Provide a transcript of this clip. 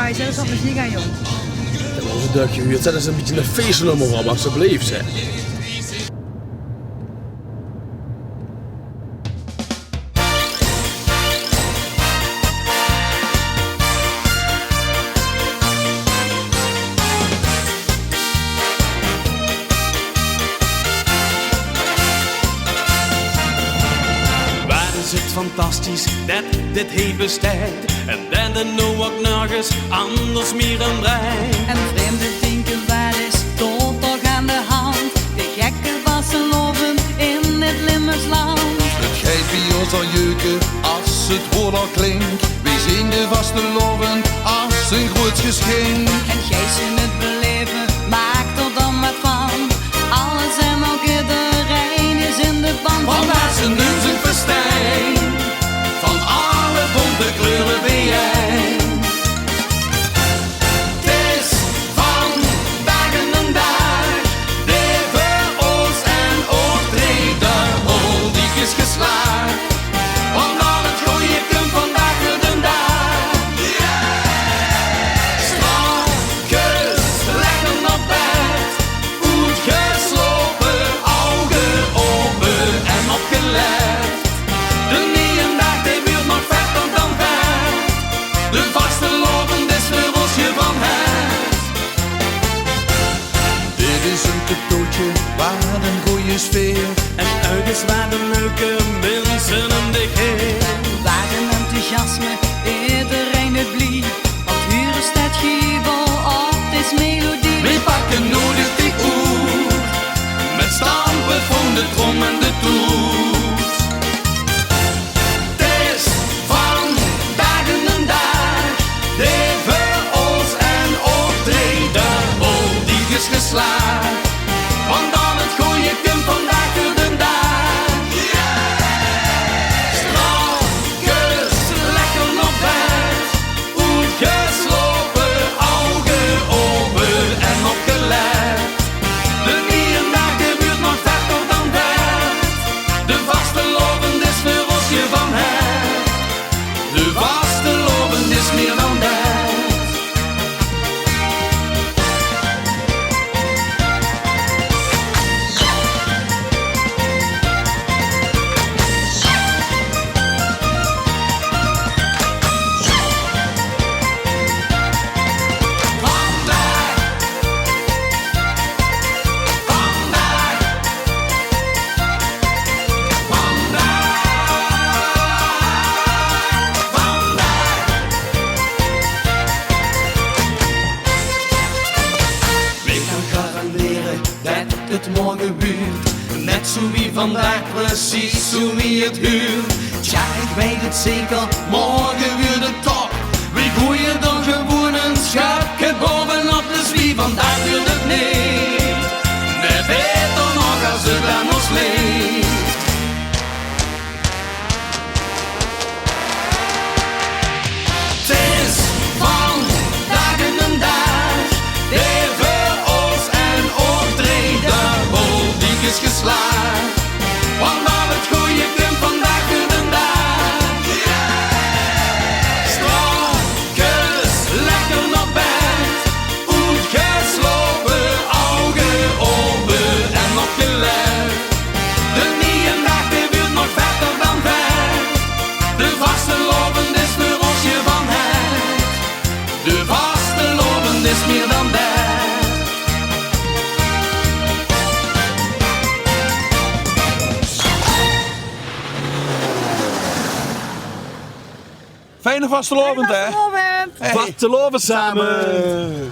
je zet eens op muziek aan, jong. Dat was een dagje huur. Zet eens een beetje een feestnummer op, alsjeblieft, zeg. Is het fantastisch dat dit heej besteit en dat er nou ook nog eens anders meer een brein. En vreemde denken, waar is tot toch aan de hand? De gekke vastelaovend in het Limburgsland. Het geit bij ons al jeuken als het woord al klinkt. Wij zien de vastelaovend als een groot geschenk. En gij zult het beleven, maak er dan wat van. Alles en ook iedereen is in de band. Want dat is een duizend festijn van alle bonte kleuren bijeen. Het is vandaag een dag, de voor ons en Oétgeslaope, de diek is geslaag. Want al het gooie kump vandaag weer de daag. Strakkes, lekker op bed, Oétgeslaope, auge, aope en opgelet. De niejen daag, de wuurt nog vetter dan vet. De vastelaovend is weer als je van hebt. Dit is een kedoo-tje waar een goede sfeer. En uitjes waar de leuke mensen en de heer. Waar een enthousiasme, iedereen het blieb. Want huur is het giebel op, het is melodie. We pakken nodig die oer, met stampen van de trom en de toet. Het is vandaag een dag, de voor ons en Oétgeslaope, de diek is geslaag. Want al het gooie kump vandaag weer de daag. Strakkes, lekker op bed, Oétgeslaope, auge, aope en opgelet. De niejen daag, de wuurt nog vetter dan vet. De vastelaovend is weer als je van hebt. De vastelaovend is meer dan dat. Het morgen wuurt, net zo wie vandaag precies zo wie het huurt. Tja, ik weet het zeker, morgen weer de top. We gooien dan gewoon een schapje bovenop, dus wie vandaag weer het niet. De beter nog als het aan ons leeft. Het is vandaag een dag, de voor ons en Oétgeslaope, de diek is geslaagd. Want al het gooie kump vandaag weer de daag. Strakkes, lekker op bed, Oétgeslaope, auge, aope en opgelet. De niejen daag, de wuurt nog vetter dan vet. De vastelaovend is weer als je van hebt. De vastelaovend is meer dan dat. Fijne vastelaovend, hè? Vastelaovend. Vastelaovend samen.